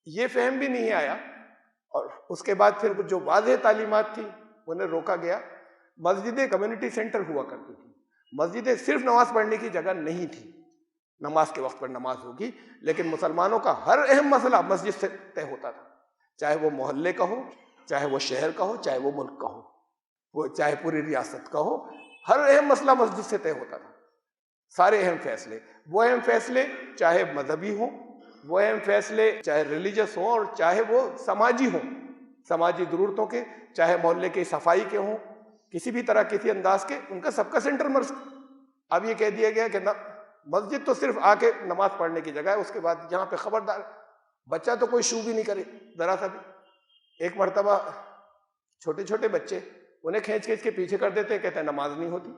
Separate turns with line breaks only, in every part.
یہ فہم بھی نہیں آیا، اور اس کے بعد پھر جو واضح تعلیمات تھی انہیں روکا گیا۔ مسجدیں کمیونٹی سینٹر ہوا کرتی تھی، مسجدیں صرف نماز پڑھنے کی جگہ نہیں تھی، نماز کے وقت پر نماز ہوگی، لیکن مسلمانوں کا ہر اہم مسئلہ مسجد سے طے ہوتا تھا، چاہے وہ محلے کا ہو، چاہے وہ شہر کا ہو، چاہے وہ ملک کا ہو، وہ چاہے پوری ریاست کا ہو، ہر اہم مسئلہ مسجد سے طے ہوتا تھا۔ سارے اہم فیصلے، وہ اہم فیصلے چاہے مذہبی ہوں، وہ اہم فیصلے چاہے ریلیجس ہوں، اور چاہے وہ سماجی ہوں، سماجی ضرورتوں کے، چاہے محلے کی صفائی کے ہوں، کسی بھی طرح کسی انداز کے، ان کا سب کا سینٹر مسجد۔ اب یہ کہہ دیا گیا کہ مسجد تو صرف آ کے نماز پڑھنے کی جگہ ہے، اس کے بعد یہاں پہ خبردار بچہ تو کوئی شو بھی نہیں کرے ذرا سا بھی۔ ایک مرتبہ چھوٹے چھوٹے بچے انہیں کھینچ کھینچ کے پیچھے کر دیتے، کہتے ہیں نماز نہیں ہوتی۔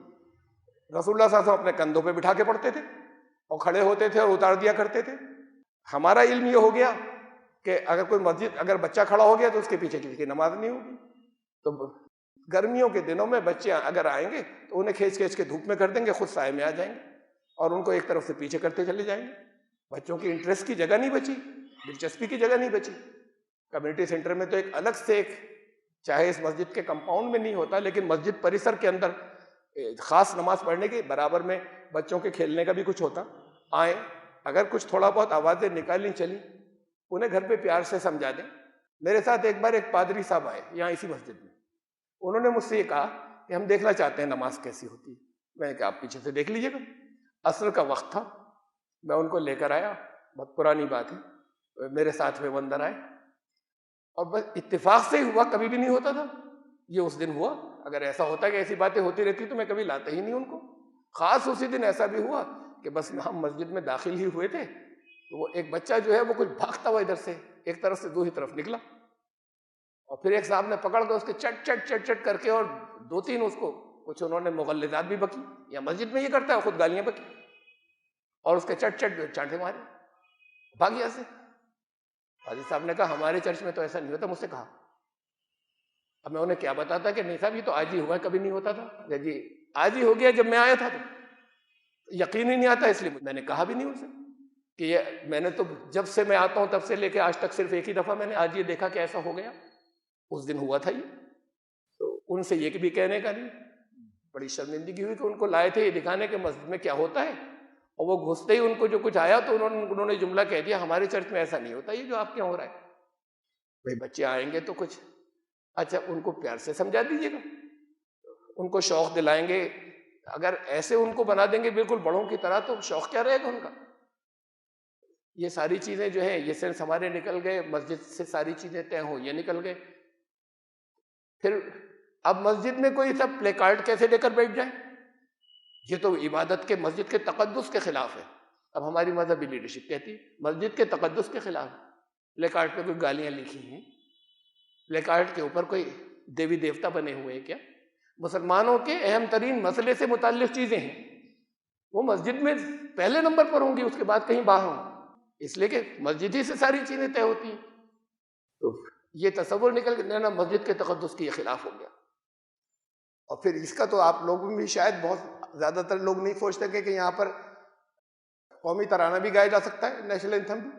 رسول اللہ صلی اللہ علیہ وسلم اپنے کندھوں پہ بٹھا کے پڑھتے تھے اور کھڑے ہوتے تھے اور اتار دیا کرتے تھے۔ ہمارا علم یہ ہو گیا کہ اگر کوئی مسجد، اگر بچہ کھڑا ہو گیا تو اس کے پیچھے کسی کی نماز نہیں ہوگی۔ تو گرمیوں کے دنوں میں بچے اگر آئیں گے تو انہیں کھینچ کھینچ کے دھوپ میں کر دیں گے، خود سائے میں آ جائیں گے اور ان کو ایک طرف سے پیچھے کرتے چلے جائیں گے۔ بچوں کی انٹرسٹ کی جگہ نہیں بچی، دلچسپی کی جگہ نہیں بچی۔ کمیونٹی سینٹر میں تو ایک الگ سے ایک، چاہے اس مسجد کے کمپاؤنڈ میں نہیں ہوتا لیکن مسجد پریسر کے اندر خاص نماز پڑھنے کے برابر میں بچوں کے کھیلنے کا بھی کچھ ہوتا۔ آئیں، اگر کچھ تھوڑا بہت آوازیں نکالیں چلیں، انہیں گھر پہ پیار سے سمجھا دیں۔ میرے ساتھ ایک بار ایک پادری صاحب آئے یہاں اسی مسجد میں، انہوں نے مجھ سے یہ کہا کہ ہم دیکھنا چاہتے ہیں نماز کیسی ہوتی ہے۔ میں نے کہا آپ پیچھے سے دیکھ لیجیے گا۔ عصر کا وقت تھا، میں ان کو لے کر آیا، بہت پرانی بات ہے، میرے ساتھ میں وہ اندر آئے، اور بس اتفاق سے ہی ہوا، کبھی بھی نہیں ہوتا تھا یہ، اس دن ہوا۔ اگر ایسا ہوتا کہ ایسی باتیں ہوتی رہتی تو میں کبھی لاتا ہی نہیں ان کو۔ خاص اسی دن ایسا بھی ہوا کہ بس ہم مسجد میں داخل ہی ہوئے تھے تو وہ ایک بچہ جو ہے وہ کچھ بھاگتا ہوا ادھر سے ایک طرف سے دوسری طرف نکلا، اور پھر ایک صاحب نے پکڑ کر اس کے چٹ چٹ چٹ چٹ کر کے، اور دو تین اس کو کچھ انہوں نے مغلظات بھی بکی، یا مسجد میں یہ کرتا ہے، خود گالیاں بکی، اور اس کے چٹ چٹ چانٹے مارے، بھاگ گیا سے۔ حاجی صاحب نے کہا ہمارے چرچ میں تو ایسا نہیں ہوتا، مجھ سے کہا۔ اب میں انہیں کیا بتاتا کہ نہیں صاحب یہ تو آج ہی ہوا ہے، کبھی نہیں ہوتا تھا۔ جی آج ہی ہو گیا، جب میں آیا تھا تو یقین ہی نہیں آتا، اس لیے میں نے کہا بھی نہیں اسے کہ یہ میں نے تو جب سے میں آتا ہوں تب سے لے کے آج تک صرف ایک ہی دفعہ میں نے آج یہ دیکھا کہ ایسا ہو گیا، اس دن ہوا تھا یہ۔ تو ان سے یہ بھی کہنے کا نہیں، بڑی شرمندگی ہوئی کہ ان کو لائے تھے یہ دکھانے کہ مسجد میں کیا ہوتا ہے، اور وہ گھستے ہی ان کو جو کچھ آیا تو انہوں نے جملہ کہہ دیا ہمارے چرچ میں ایسا نہیں ہوتا یہ جو آپ کے ہو رہا ہے۔ بھائی بچے آئیں گے تو کچھ اچھا ان کو پیار سے سمجھا دیجیے گا، ان کو شوق دلائیں گے۔ اگر ایسے ان کو بنا دیں گے بالکل بڑوں کی طرح تو شوق کیا رہے گا ان کا۔ یہ ساری چیزیں جو ہیں یہ سینس ہمارے نکل گئے، مسجد سے ساری چیزیں طے ہوں یہ نکل گئے۔ پھر اب مسجد میں کوئی سب پلے کارڈ کیسے لے کر بیٹھ جائے، یہ تو عبادت کے، مسجد کے تقدس کے خلاف ہے۔ اب ہماری مذہبی لیڈرشپ کہتی مسجد کے تقدس کے خلاف، پلے کارڈ پہ کوئی گالیاں لکھی ہیں، پلے کارڈ کے اوپر کوئی دیوی دیوتا بنے ہوئے ہیں کیا؟ مسلمانوں کے اہم ترین مسئلے سے متعلق چیزیں ہیں، وہ مسجد میں پہلے نمبر پر ہوں گی، اس کے بعد کہیں باہر ہوں، اس لیے کہ مسجد ہی سے ساری چیزیں طے ہوتی ہیں۔ تو یہ تصور نکل کے نا مسجد کے تقدس کے خلاف ہو گیا۔ اور پھر اس کا تو آپ لوگوں میں بھی شاید بہت زیادہ تر لوگ نہیں سوچتے کہ یہاں پر قومی ترانہ بھی گایا جا سکتا ہے، نیشنل اینتھم بھی۔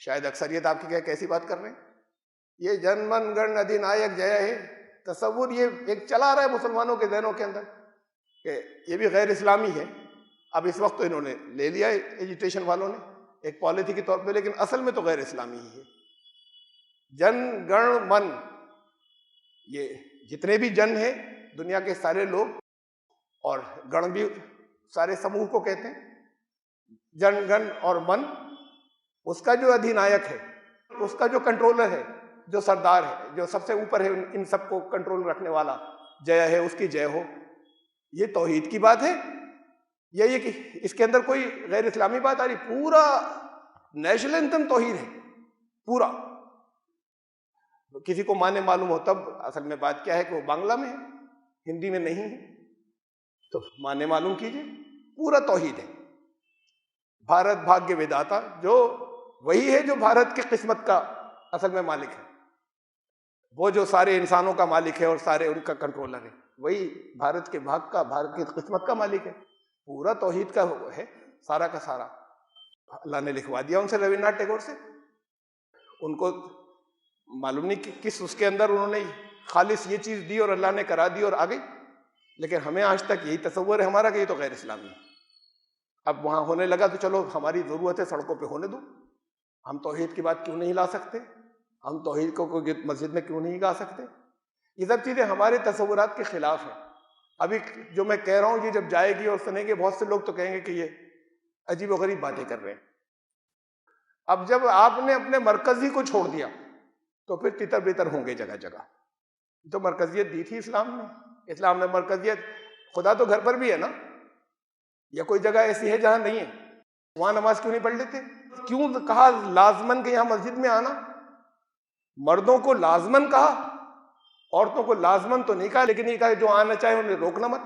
شاید اکثریت آپ کی کیسی بات کر رہے ہیں، یہ جن من گن ادھینائک جے ہے، تصور یہ ایک چلا رہا ہے مسلمانوں کے ذہنوں کے اندر کہ یہ بھی غیر اسلامی ہے۔ اب اس وقت تو انہوں نے لے لیا ہے ایجوٹیشن والوں نے ایک پالیسی کے طور پہ، لیکن اصل میں تو غیر اسلامی ہی ہے۔ جن گن من، یہ جتنے بھی جن ہیں دنیا کے سارے لوگ، اور گن بھی سارے سموہ کو کہتے ہیں۔ جن گن اور من، اس کا جو ادھینائک ہے، اس کا جو کنٹرولر ہے، جو سردار ہے، جو سب سے اوپر ہے، ان سب کو کنٹرول رکھنے والا، جے ہے اس کی جے ہو۔ یہ توحید کی بات ہے، یہ کہ اس کے اندر کوئی غیر اسلامی بات آ رہی؟ پورا نیشنل اینتھم توحید ہے پورا۔ کسی کو معنی معلوم ہو تب، اصل میں بات کیا ہے کہ وہ بنگلہ میں ہے، ہندی میں نہیں ہے، تو معنی معلوم کیجئے، پورا توحید ہے۔ بھارت بھاگیہ وداتا، جو وہی ہے جو بھارت کی قسمت کا اصل میں مالک ہے، وہ جو سارے انسانوں کا مالک ہے اور سارے ان کا کنٹرولر ہے، وہی بھارت کے بھاگ کا، بھارت کی قسمت کا مالک ہے، پورا توحید کا ہے سارا کا سارا۔ اللہ نے لکھوا دیا ان سے، رابندر ناتھ ٹیگور سے۔ ان کو معلوم نہیں کہ کس اس کے اندر انہوں نے خالص یہ چیز دی اور اللہ نے کرا دی اور آ گئی، لیکن ہمیں آج تک یہی تصور ہے ہمارا کہ یہ تو غیر اسلامی ہے۔ اب وہاں ہونے لگا تو چلو ہماری ضرورت ہے سڑکوں پہ ہونے دو، ہم توحید کی بات کیوں نہیں لا سکتے، ہم توحید کو کوئی مسجد میں کیوں نہیں گا سکتے؟ یہ سب چیزیں ہمارے تصورات کے خلاف ہیں۔ ابھی جو میں کہہ رہا ہوں یہ جب جائے گی اور سنیں گے، بہت سے لوگ تو کہیں گے کہ یہ عجیب و غریب باتیں کر رہے ہیں۔ اب جب آپ نے اپنے مرکز ہی کو چھوڑ دیا تو پھر تتر بتر ہوں گے جگہ جگہ۔ تو مرکزیت دی تھی اسلام نے، اسلام نے مرکزیت، خدا تو گھر پر بھی ہے نا، یا کوئی جگہ ایسی ہے جہاں نہیں ہے؟ وہاں نماز کیوں نہیں پڑھ لیتے؟ کیوں کہا لازمن کہ یہاں مسجد میں آنا؟ مردوں کو لازمن کہا، عورتوں کو لازمن تو نہیں کہا، لیکن یہ کہا جو آنا چاہے انہیں روکنا مت،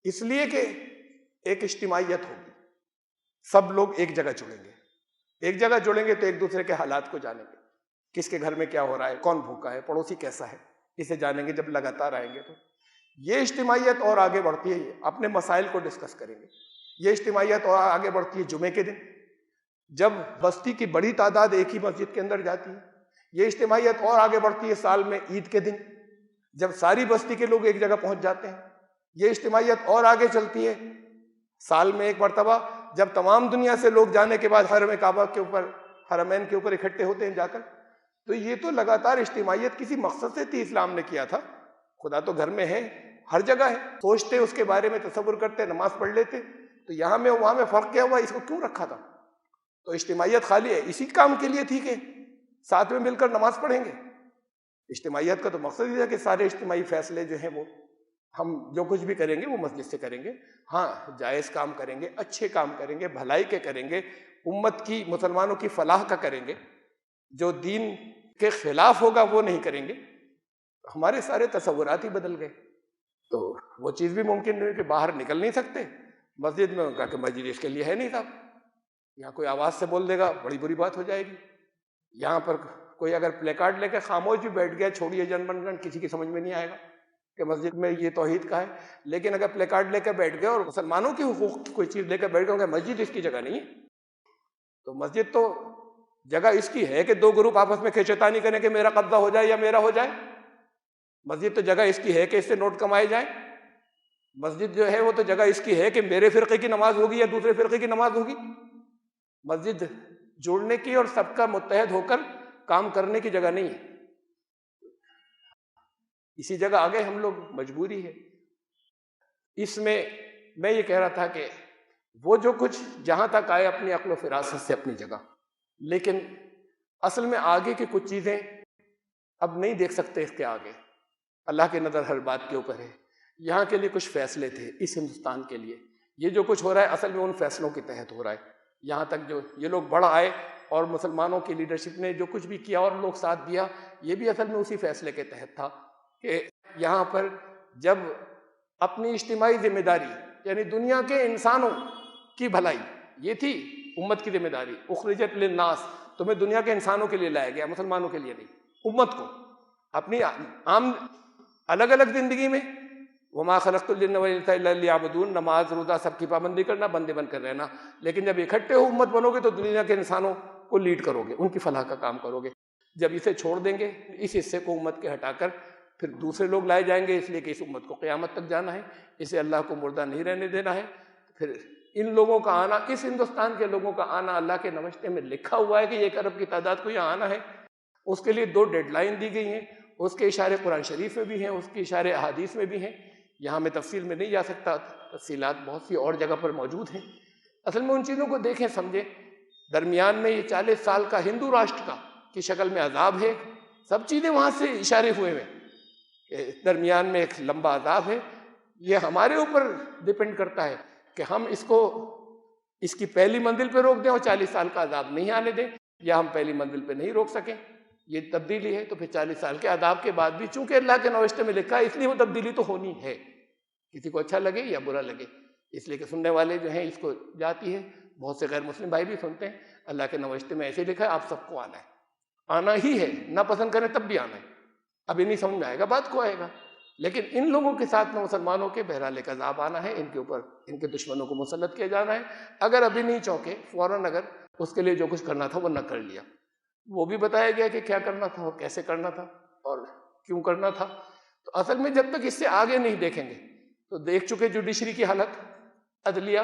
اس لیے کہ ایک اجتماعیت ہوگی، سب لوگ ایک جگہ جڑیں گے، ایک جگہ جڑیں گے تو ایک دوسرے کے حالات کو جانیں گے، کس کے گھر میں کیا ہو رہا ہے، کون بھوکا ہے، پڑوسی کیسا ہے، اسے جانیں گے۔ جب لگاتار آئیں گے تو یہ اجتماعیت اور آگے بڑھتی ہے، اپنے مسائل کو ڈسکس کریں گے۔ یہ اجتماعیت اور آگے بڑھتی ہے جمعے کے دن، جب بستی کی بڑی تعداد ایک ہی مسجد کے اندر جاتی ہے۔ یہ اجتماعیت اور آگے بڑھتی ہے سال میں عید کے دن، جب ساری بستی کے لوگ ایک جگہ پہنچ جاتے ہیں۔ یہ اجتماعیت اور آگے چلتی ہے سال میں ایک مرتبہ، جب تمام دنیا سے لوگ جانے کے بعد حرم کعبہ کے اوپر، حرمین کے اوپر اکٹھے ہوتے ہیں جا کر۔ تو یہ تو لگاتار اجتماعیت کسی مقصد سے تھی، اسلام نے کیا تھا۔ خدا تو گھر میں ہے، ہر جگہ ہے، سوچتے اس کے بارے میں، تصور کرتے، نماز پڑھ لیتے۔ تو یہاں میں وہاں میں فرق کیا ہوا، اس کو کیوں رکھا تھا؟ تو اجتماعیت خالی ہے اسی کام کے لیے تھی کہ ساتھ میں مل کر نماز پڑھیں گے۔ اجتماعیت کا تو مقصد یہ ہے کہ سارے اجتماعی فیصلے جو ہیں وہ ہم جو کچھ بھی کریں گے وہ مسجد سے کریں گے۔ ہاں جائز کام کریں گے، اچھے کام کریں گے، بھلائی کے کریں گے، امت کی، مسلمانوں کی فلاح کا کریں گے۔ جو دین کے خلاف ہوگا وہ نہیں کریں گے۔ ہمارے سارے تصورات ہی بدل گئے۔ تو وہ چیز بھی ممکن نہیں کہ باہر نکل نہیں سکتے مسجد میں، کہا کہ مسجد اس کے لیے ہے نہیں صاحب، یہاں کوئی آواز سے بول دے گا بڑی بری بات ہو جائے گی۔ یہاں پر کوئی اگر پلے کارڈ لے کے خاموش بھی بیٹھ گیا، چھوڑیے جن من گن، کسی کی سمجھ میں نہیں آئے گا کہ مسجد میں یہ توحید کا ہے۔ لیکن اگر پلے کارڈ لے کے بیٹھ گئے اور مسلمانوں کے حقوق کی کوئی چیز لے کے بیٹھ گئے کہ مسجد اس کی جگہ نہیں ہے، تو مسجد تو جگہ اس کی ہے کہ دو گروپ آپس میں کھیچتانی کریں کہ میرا قبضہ ہو جائے یا میرا ہو جائے۔ مسجد تو جگہ اس کی ہے کہ اس سے نوٹ کمائے جائیں۔ مسجد جو ہے وہ تو جگہ اس کی ہے کہ میرے فرقے کی نماز ہوگی یا دوسرے فرقے کی نماز ہوگی۔ مسجد جوڑنے کی اور سب کا متحد ہو کر کام کرنے کی جگہ نہیں ہے۔ اسی جگہ آگے ہم لوگ، مجبوری ہے۔ اس میں میں یہ کہہ رہا تھا کہ وہ جو کچھ جہاں تک آئے اپنی عقل و فراست سے اپنی جگہ، لیکن اصل میں آگے کی کچھ چیزیں اب نہیں دیکھ سکتے اس کے آگے۔ اللہ کی نظر ہر بات کے اوپر ہے۔ یہاں کے لیے کچھ فیصلے تھے اس ہندوستان کے لیے، یہ جو کچھ ہو رہا ہے اصل میں ان فیصلوں کے تحت ہو رہا ہے۔ یہاں تک جو یہ لوگ بڑھ آئے اور مسلمانوں کی لیڈرشپ نے جو کچھ بھی کیا اور لوگ ساتھ دیا، یہ بھی اصل میں اسی فیصلے کے تحت تھا کہ یہاں پر جب اپنی اجتماعی ذمہ داری، یعنی دنیا کے انسانوں کی بھلائی، یہ تھی امت کی ذمہ داری۔ اخرجت للناس، تمہیں دنیا کے انسانوں کے لیے لایا گیا، مسلمانوں کے لیے نہیں، امت کو اپنی عام الگ الگ زندگی میں۔ وما خلقت الجن والانس الا لیعبدون، نماز روزہ سب کی پابندی کرنا، بندے بن کر رہنا۔ لیکن جب اکٹھے ہو امت بنو گے تو دنیا کے انسانوں کو لیڈ کرو گے، ان کی فلاح کا کام کرو گے۔ جب اسے چھوڑ دیں گے، اس حصے کو امت کے ہٹا کر پھر دوسرے لوگ لائے جائیں گے، اس لیے کہ اس امت کو قیامت تک جانا ہے، اسے اللہ کو مردہ نہیں رہنے دینا ہے۔ پھر ان لوگوں کا آنا، اس ہندوستان کے لوگوں کا آنا، اللہ کے نوشتے میں لکھا ہوا ہے کہ 1 ارب کی تعداد کو یہاں آنا ہے۔ اس کے لیے 2 ڈیڈ لائن دی گئی ہیں، اس کے اشارے قرآن شریف میں بھی ہیں، اس کے اشارے احادیث میں بھی ہیں۔ یہاں میں تفصیل میں نہیں جا سکتا، تفصیلات بہت سی اور جگہ پر موجود ہیں۔ اصل میں ان چیزوں کو دیکھیں، سمجھیں۔ درمیان میں یہ 40 سال کا ہندو راشٹر کا کی شکل میں عذاب ہے، سب چیزیں وہاں سے اشارے ہوئے ہیں کہ درمیان میں ایک لمبا عذاب ہے۔ یہ ہمارے اوپر ڈپینڈ کرتا ہے کہ ہم اس کو اس کی پہلی منزل پہ روک دیں اور 40 سال کا عذاب نہیں آنے دیں، یا ہم پہلی منزل پہ نہیں روک سکیں، یہ تبدیلی ہے۔ تو پھر 40 سال کے عذاب کے بعد بھی چونکہ اللہ کے نوشتے میں لکھا ہے، اس لیے وہ تبدیلی تو ہونی ہے، کسی کو اچھا لگے یا برا لگے۔ اس لیے کہ سننے والے جو ہیں اس کو جاتی ہے، بہت سے غیر مسلم بھائی بھی سنتے ہیں، اللہ کے نوشتے میں ایسے لکھا ہے آپ سب کو آنا ہے، آنا ہی ہے، نہ پسند کریں تب بھی آنا ہے۔ ابھی نہیں سمجھ میں آئے گا، بعد کو آئے گا۔ لیکن ان لوگوں کے ساتھ میں مسلمانوں کے بہرحال ایک عذاب آنا ہے، ان کے اوپر ان کے دشمنوں کو مسلط کیا جانا ہے۔ اگر ابھی نہیں چونکے، فوراً اگر اس کے لیے جو کچھ کرنا تھا وہ نہ کر لیا. وہ بھی بتایا گیا کہ کیا کرنا تھا اور کیسے کرنا تھا اور کیوں کرنا تھا. تو اصل میں جب تک اس سے آگے نہیں دیکھیں گے تو دیکھ چکے جوڈیشری کی حالت، عدلیہ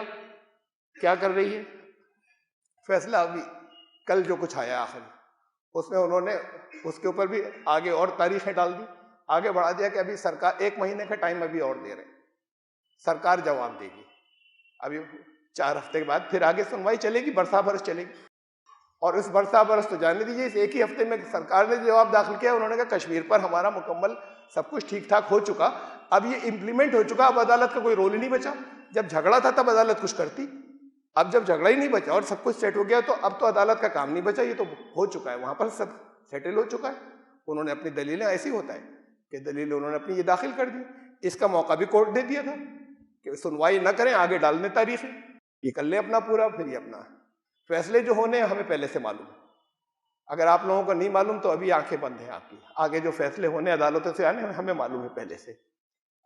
کیا کر رہی ہے. فیصلہ ابھی کل جو کچھ آیا آخر اس میں انہوں نے اس کے اوپر بھی آگے اور تاریخیں ڈال دی، آگے بڑھا دیا کہ ابھی سرکار 1 مہینے کا ٹائم ابھی اور دے رہے ہیں، سرکار جواب دے گی. ابھی 4 ہفتے کے بعد پھر آگے سنوائی چلے گی، برسا برس چلے گی. اور اس برسا برس تو جانے دیجیے، اس 1 ہی ہفتے میں سرکار نے جواب داخل کیا. انہوں نے کہا کشمیر پر ہمارا مکمل سب کچھ ٹھیک ٹھاک ہو چکا، اب یہ امپلیمنٹ ہو چکا، اب عدالت کا کوئی رول ہی نہیں بچا. جب جھگڑا تھا تب عدالت کچھ کرتی، اب جب جھگڑا ہی نہیں بچا اور سب کچھ سیٹ ہو گیا تو اب تو عدالت کا کام نہیں بچا، یہ تو ہو چکا ہے، وہاں پر سب سیٹل ہو چکا ہے. انہوں نے اپنی دلیلیں، ایسی ہوتا ہے کہ دلیلیں انہوں نے اپنی یہ داخل کر دی. اس کا موقع بھی کورٹ نے دیا تھا کہ سنوائی نہ کریں، آگے ڈالنے تاریخیں، یہ کر لیں اپنا پورا. پھر یہ اپنا فیصلے جو ہونے ہیں ہمیں پہلے سے معلوم ہے. اگر آپ لوگوں کو نہیں معلوم تو ابھی آنکھیں بند ہیں آپ کی. آگے جو فیصلے ہونے عدالتوں سے آنے ہمیں معلوم ہے پہلے سے.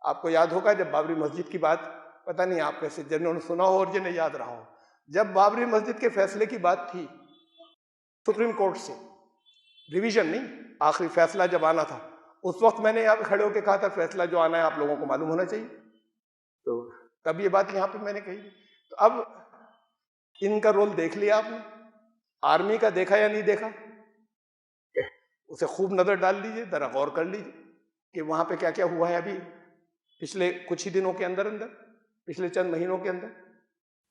آپ کو یاد ہوگا جب بابری مسجد کی بات، پتہ نہیں آپ میں سے جنہوں نے سنا ہو اور جنہیں یاد رہا ہو، جب بابری مسجد کے فیصلے کی بات تھی سپریم کورٹ سے، ریویژن نہیں، آخری فیصلہ جب آنا تھا، اس وقت میں نے یہاں پہ کھڑے ہو کے کہا تھا فیصلہ جو آنا ہے آپ لوگوں کو معلوم ہونا چاہیے. تو تب یہ بات یہاں پہ میں نے کہی. تو اب ان کا رول دیکھ لیا آپ نے، آرمی کا دیکھا یا نہیں دیکھا، اسے خوب نظر ڈال لیجیے، ذرا غور کر لیجیے کہ وہاں پہ کیا کیا ہوا ہے ابھی پچھلے کچھ ہی دنوں کے اندر، پچھلے چند مہینوں کے اندر.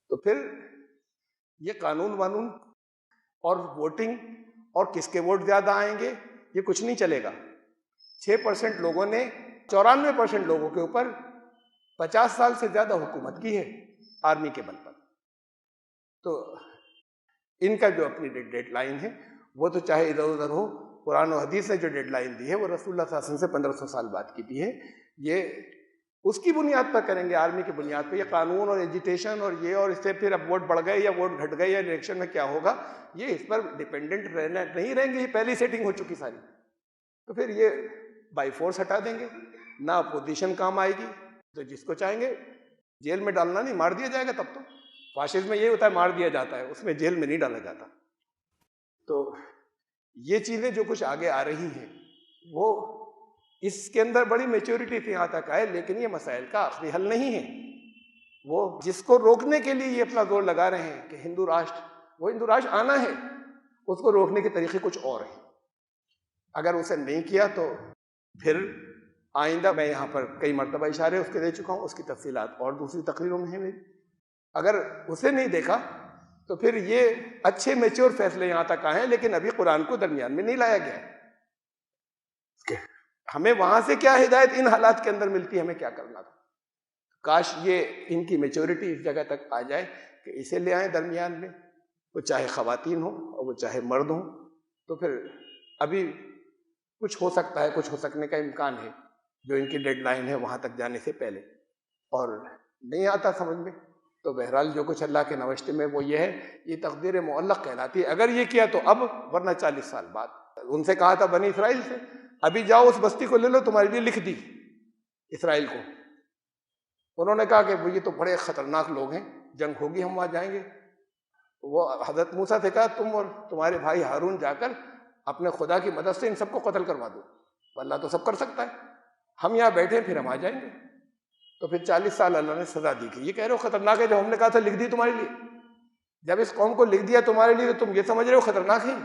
تو پھر یہ قانون وانون اور ووٹنگ اور کس کے ووٹ زیادہ آئیں گے یہ کچھ نہیں چلے گا. 6% لوگوں نے 94% لوگوں کے اوپر 50 سال سے زیادہ حکومت کی ہے آرمی کے بل پر. تو ان کا جو اپنی ڈیڈ لائن ہے وہ تو چاہے ادھر ادھر ہو، قرآن و حدیث نے جو ڈیڈ لائن دی ہے وہ رسول اللہ صلی اللہ علیہ وسلم سے 1500 سال بعد کی دی ہے. یہ اس کی بنیاد پر کریں گے، آرمی کی بنیاد پہ. یہ قانون اور ایجیٹیشن اور یہ، اور اس سے پھر اب ووٹ بڑھ گئے یا ووٹ گھٹ گئے یا الیکشن میں کیا ہوگا، یہ اس پر ڈیپینڈنٹ رہنا نہیں رہیں گے. یہ پہلی سیٹنگ ہو چکی ساری. تو پھر یہ بائی فورس ہٹا دیں گے، نہ اپوزیشن کام آئے گی. تو جس کو چاہیں گے جیل میں ڈالنا نہیں، مار دیا جائے گا. تب تو فاشزم میں یہ ہوتا ہے، مار دیا جاتا ہے، اس میں جیل میں نہیں ڈالا جاتا. تو یہ چیزیں جو کچھ آگے آ رہی ہیں وہ اس کے اندر بڑی میچورٹی سے یہاں تک آئے، لیکن یہ مسائل کا آخری حل نہیں ہے. وہ جس کو روکنے کے لیے یہ اپنا زور لگا رہے ہیں کہ ہندو راشٹر، وہ ہندو راشٹر آنا ہے، اس کو روکنے کے طریقے کچھ اور ہیں. اگر اسے نہیں کیا تو پھر آئندہ، میں یہاں پر کئی مرتبہ اشارے اس کے دے چکا ہوں، اس کی تفصیلات اور دوسری تقریروں میں ہیں میری. اگر اسے نہیں دیکھا تو پھر یہ اچھے میچور فیصلے یہاں تک آئے ہیں، لیکن ابھی قرآن کو درمیان میں نہیں لایا گیا. ہمیں وہاں سے کیا ہدایت ان حالات کے اندر ملتی ہے، ہمیں کیا کرنا تھا. کاش یہ ان کی میچورٹی اس جگہ تک آ جائے کہ اسے لے آئیں درمیان میں، وہ چاہے خواتین ہوں اور وہ چاہے مرد ہوں. تو پھر ابھی کچھ ہو سکتا ہے، کچھ ہو سکنے کا امکان ہے جو ان کی ڈیڈ لائن ہے وہاں تک جانے سے پہلے. اور نہیں آتا سمجھ میں تو بہرحال جو کچھ اللہ کے نوشتے میں وہ یہ ہے، یہ تقدیر معلق کہلاتی ہے. اگر یہ کیا تو اب، ورنہ 40 سال بعد. ان سے کہا تھا بنی اسرائیل سے، ابھی جاؤ اس بستی کو لے لو، تمہارے لیے لکھ دی اسرائیل کو. انہوں نے کہا کہ یہ تو بڑے خطرناک لوگ ہیں، جنگ ہوگی، ہم وہاں جائیں گے. وہ حضرت موسیٰ سے کہا تم اور تمہارے بھائی ہارون جا کر اپنے خدا کی مدد سے ان سب کو قتل کروا دو، اللہ تو سب کر سکتا ہے، ہم یہاں بیٹھے پھر ہم آ جائیں گے. تو پھر 40 سال اللہ نے سزا دی کہ یہ کہہ رہے ہو خطرناک ہے، جو ہم نے کہا تھا لکھ دی تمہارے لیے. جب اس قوم کو لکھ دیا تمہارے لیے تو تم یہ سمجھ رہے ہو خطرناک ہیں.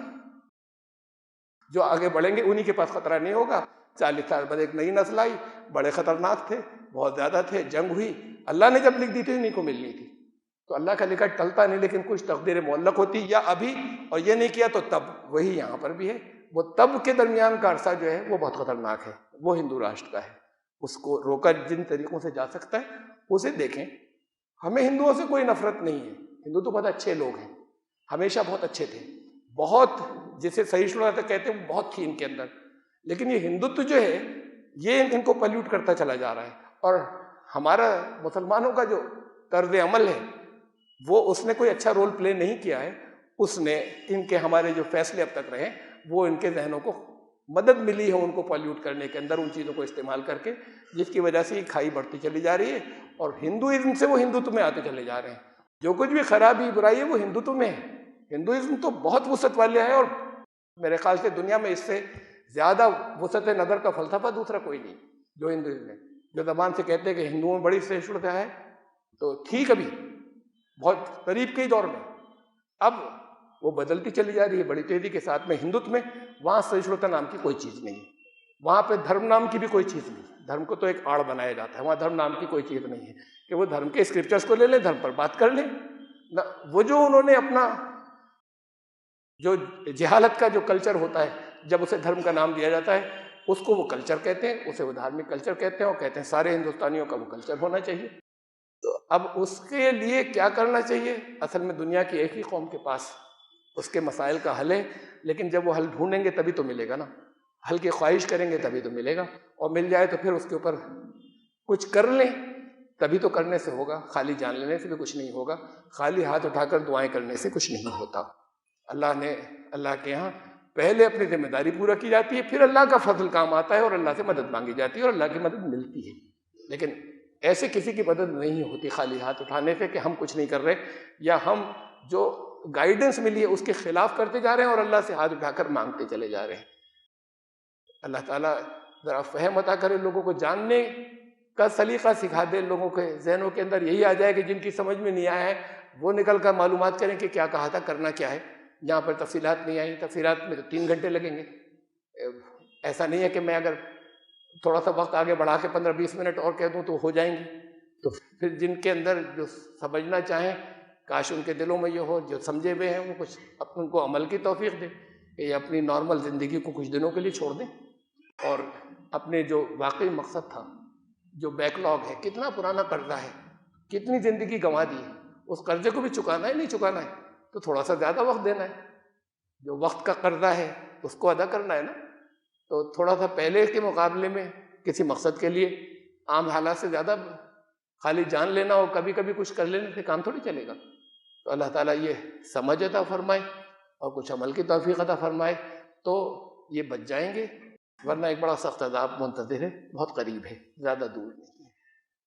جو آگے بڑھیں گے انہی کے پاس خطرہ نہیں ہوگا. 40 سال بعد ایک نئی نسل آئی، بڑے خطرناک تھے، بہت زیادہ تھے، جنگ ہوئی. اللہ نے جب لکھ دی تھی انہیں کو ملنی تھی. تو اللہ کا لکھا ٹلتا نہیں، لیکن کچھ تقدیر معلق ہوتی، یا ابھی اور یہ نہیں کیا تو تب. وہی یہاں پر بھی ہے. وہ تب کے درمیان کا عرصہ جو ہے وہ بہت خطرناک ہے، وہ ہندو راشٹر کا ہے. اس کو روکا جن طریقوں سے جا سکتا ہے اسے دیکھیں. ہمیں ہندوؤں سے کوئی نفرت نہیں ہے، ہندو تو بہت اچھے لوگ ہیں، ہمیشہ بہت اچھے تھے، بہت جسے سہیشنوتا کہتے ہیں بہت تھی ان کے اندر. لیکن یہ ہندوتو جو ہے یہ ان کو پلیوٹ کرتا چلا جا رہا ہے. اور ہمارا مسلمانوں کا جو طرز عمل ہے وہ اس نے کوئی اچھا رول پلے نہیں کیا ہے. اس نے ان کے ہمارے جو فیصلے اب تک رہے وہ ان کے ذہنوں کو مدد ملی ہے ان کو پلیوٹ کرنے کے اندر، ان چیزوں کو استعمال کر کے، جس کی وجہ سے یہ کھائی بڑھتی چلی جا رہی ہے. اور ہندوازم سے وہ ہندوتو میں آتے چلے جا رہے ہیں. جو کچھ بھی خرابی برائی ہے وہ ہندوتو میں ہے. ہندوازم تو بہت وسعت والے ہے، اور میرے خیال سے دنیا میں اس سے زیادہ وسعت نظر کا فلسفہ دوسرا کوئی نہیں جو ہندوازم ہے. جو زبان سے کہتے ہیں کہ ہندوؤں میں بڑی سہیشنتا ہے، تو تھی کبھی بہت قریب کے ہی دور میں، اب وہ بدلتی چلی جا رہی ہے بڑی تیزی کے ساتھ. میں ہندوتو میں وہاں سہیشنتا نام کی کوئی چیز نہیں ہے، وہاں پہ دھرم نام کی بھی کوئی چیز نہیں ہے. دھرم کو تو ایک آڑ بنایا جاتا ہے، وہاں دھرم نام کی کوئی چیز نہیں ہے کہ وہ دھرم کے اسکرپچرز کو لے لیں، دھرم پر بات کر لیں. وہ جو انہوں نے اپنا جو جہالت کا جو کلچر ہوتا ہے، جب اسے دھرم کا نام دیا جاتا ہے، اس کو وہ کلچر کہتے ہیں، اسے وہ دھارمک کلچر کہتے ہیں، اور کہتے ہیں سارے ہندوستانیوں کا وہ کلچر ہونا چاہیے. تو اب اس کے لیے کیا کرنا چاہیے؟ اصل میں دنیا کی ایک ہی قوم کے پاس اس کے مسائل کا حل ہے، لیکن جب وہ حل ڈھونڈیں گے تبھی تو ملے گا نا. حل کی خواہش کریں گے تبھی تو ملے گا، اور مل جائے تو پھر اس کے اوپر کچھ کر لیں تبھی تو کرنے سے ہوگا. خالی جان لینے سے بھی کچھ نہیں ہوگا، خالی ہاتھ اٹھا کر دعائیں کرنے سے کچھ نہیں ہوتا. اللہ کے یہاں پہلے اپنی ذمہ داری پورا کی جاتی ہے، پھر اللہ کا فضل کام آتا ہے، اور اللہ سے مدد مانگی جاتی ہے، اور اللہ کی مدد ملتی ہے. لیکن ایسے کسی کی مدد نہیں ہوتی خالی ہاتھ اٹھانے سے کہ ہم کچھ نہیں کر رہے، یا ہم جو گائیڈنس ملی ہے اس کے خلاف کرتے جا رہے ہیں اور اللہ سے ہاتھ اٹھا کر مانگتے چلے جا رہے ہیں. اللہ تعالیٰ ذرا فہم عطا کرے، لوگوں کو جاننے کا سلیقہ سکھا دے، لوگوں کے ذہنوں کے اندر یہی آ جائے کہ جن کی سمجھ میں نہیں آیا ہے وہ نکل کر معلومات کریں کہ کیا کہا تھا، کرنا کیا ہے. جہاں پر تفصیلات نہیں آئی، تفصیلات میں تو 3 گھنٹے لگیں گے. ایسا نہیں ہے کہ میں اگر تھوڑا سا وقت آگے بڑھا کے 15-20 منٹ اور کہہ دوں تو ہو جائیں گی. تو پھر جن کے اندر جو سمجھنا چاہیں، کاش ان کے دلوں میں یہ ہو، جو سمجھے ہوئے ہیں وہ کچھ ان کو عمل کی توفیق دے کہ یہ اپنی نارمل زندگی کو کچھ دنوں کے لیے چھوڑ دیں، اور اپنے جو واقعی مقصد تھا، جو بیک لاگ ہے، کتنا پرانا قرضہ ہے، کتنی زندگی گنوا دی ہے، اس قرضے کو بھی چکانا ہے. نہیں چکانا ہے تو تھوڑا سا زیادہ وقت دینا ہے. جو وقت کا قرضہ ہے اس کو ادا کرنا ہے نا. تو تھوڑا سا پہلے کے مقابلے میں کسی مقصد کے لیے عام حالات سے زیادہ خالی جان لینا اور کبھی کبھی کچھ کر لینے سے کام تھوڑی چلے گا. تو اللہ تعالیٰ یہ سمجھ عطا فرمائے اور کچھ عمل کی توفیق عطا فرمائے تو یہ بچ جائیں گے، ورنہ ایک بڑا سخت عذاب منتظر ہے، بہت قریب ہے، زیادہ دور نہیں ہے.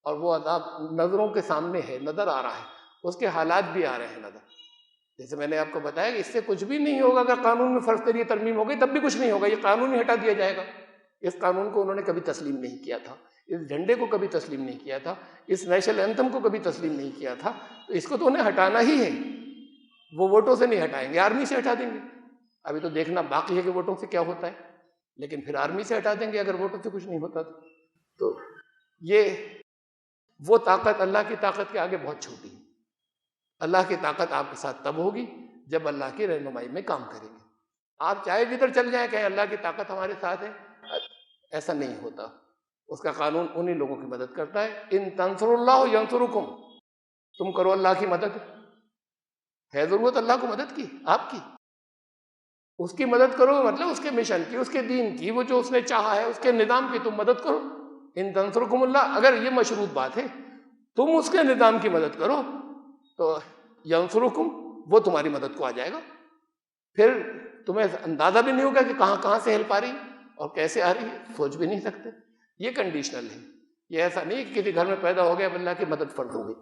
اور وہ عذاب نظروں کے سامنے ہے، نظر آ رہا ہے، اس کے حالات بھی آ رہے ہیں نظر. جیسے میں نے آپ کو بتایا کہ اس سے کچھ بھی نہیں ہوگا. اگر قانون میں فرض کریے ترمیم ہو گئی تب بھی کچھ نہیں ہوگا، یہ قانون ہی ہٹا دیا جائے گا. اس قانون کو انہوں نے کبھی تسلیم نہیں کیا تھا، اس جھنڈے کو کبھی تسلیم نہیں کیا تھا، اس نیشنل اینتھم کو کبھی تسلیم نہیں کیا تھا. تو اس کو تو انہیں ہٹانا ہی ہے. وہ ووٹوں سے نہیں ہٹائیں گے، آرمی سے ہٹا دیں گے. ابھی تو دیکھنا باقی ہے کہ ووٹوں سے کیا ہوتا ہے، لیکن پھر آرمی سے ہٹا دیں گے اگر ووٹوں سے کچھ نہیں ہوتا. تو یہ وہ طاقت اللہ کی طاقت کے آگے بہت چھوٹی ہے. اللہ کی طاقت آپ کے ساتھ تب ہوگی جب اللہ کی رہنمائی میں کام کریں گے. آپ چاہے جدھر چل جائیں کہیں اللہ کی طاقت ہمارے ساتھ ہے، ایسا نہیں ہوتا. اس کا قانون انہی لوگوں کی مدد کرتا ہے. ان تنصروا اللہ ینصرکم، تم کرو اللہ کی مدد. ہے ضرورت اللہ کو مدد کی، آپ کی، اس کی مدد کرو، مطلب اس کے مشن کی، اس کے دین کی، وہ جو اس نے چاہا ہے اس کے نظام کی تم مدد کرو. ان تنصرکم اللہ، اگر یہ مشروط بات ہے تم اس کے نظام کی مدد کرو تو ینصرکم، وہ تمہاری مدد کو آ جائے گا. پھر تمہیں اندازہ بھی نہیں ہوگا کہ کہاں کہاں سے ہیلپ آ رہی اور کیسے آ رہی ہے، سوچ بھی نہیں سکتے. یہ کنڈیشنل ہے. یہ ایسا نہیں کہ کسی گھر میں پیدا ہو گیا اب اللہ کی مدد فرض ہو گئی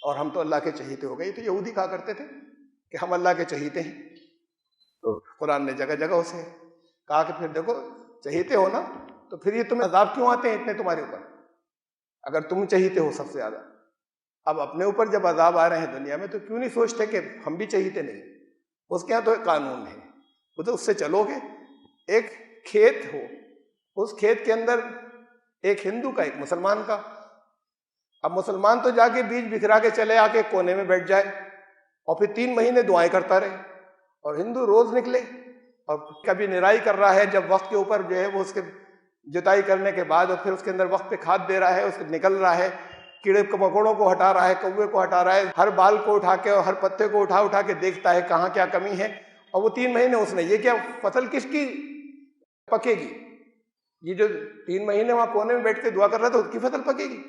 اور ہم تو اللہ کے چہیتے ہو گئے. تو یہودی کہا کرتے تھے کہ ہم اللہ کے چہیتے ہیں. تو قرآن نے جگہ جگہ اسے کہا کہ پھر دیکھو چہیتے ہو نا تو پھر یہ تمہیں عذاب کیوں آتے ہیں اتنے تمہارے اوپر، اگر تم چہیتے ہو سب سے زیادہ. اب اپنے اوپر جب عذاب آ رہے ہیں دنیا میں تو کیوں نہیں سوچتے کہ ہم بھی چہیتے نہیں. اس کے یہاں تو ایک قانون ہے، وہ تو اس سے چلو گے. ایک کھیت ہو، اس کھیت کے اندر ایک ہندو کا ایک مسلمان کا. اب مسلمان تو جا کے بیج بکھرا کے چلے آ کے کونے میں بیٹھ جائے اور پھر 3 مہینے دعائیں کرتا رہے، اور ہندو روز نکلے اور کبھی نرائی کر رہا ہے جب وقت کے اوپر جو ہے وہ اس کے جتائی کرنے کے بعد، اور پھر اس کے اندر وقت پہ کھاد دے رہا ہے، اس کے نکل رہا ہے، کیڑے مکوڑوں کو ہٹا رہا ہے، کوے کو ہٹا رہا ہے، ہر بال کو اٹھا کے اور ہر پتے کو اٹھا اٹھا کے دیکھتا ہے کہاں کیا کمی ہے. اور وہ 3 مہینے اس نے یہ کیا، فصل کس کی پکے گی؟ یہ جو 3 مہینے وہاں کونے میں بیٹھ کے دعا کر رہا تھا اس کی فصل پکے گی.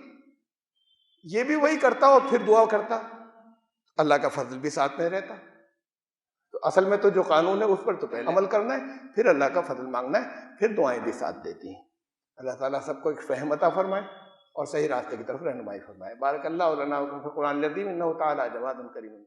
یہ بھی وہی کرتا اور پھر دعا کرتا، اللہ کا فضل بھی ساتھ میں رہتا. تو اصل میں تو جو قانون ہے اس پر تو پہلے عمل کرنا ہے، پھر اللہ کا فضل مانگنا ہے، پھر دعائیں بھی ساتھ دیتی ہیں. اللہ تعالیٰ سب کو ایک فہم عطا فرمائے اور صحیح راستے کی طرف رہنمائی فرمائے. بارک اللہ لنا و لکم فی القرآن العظیم انہ تعالی جواد کریم.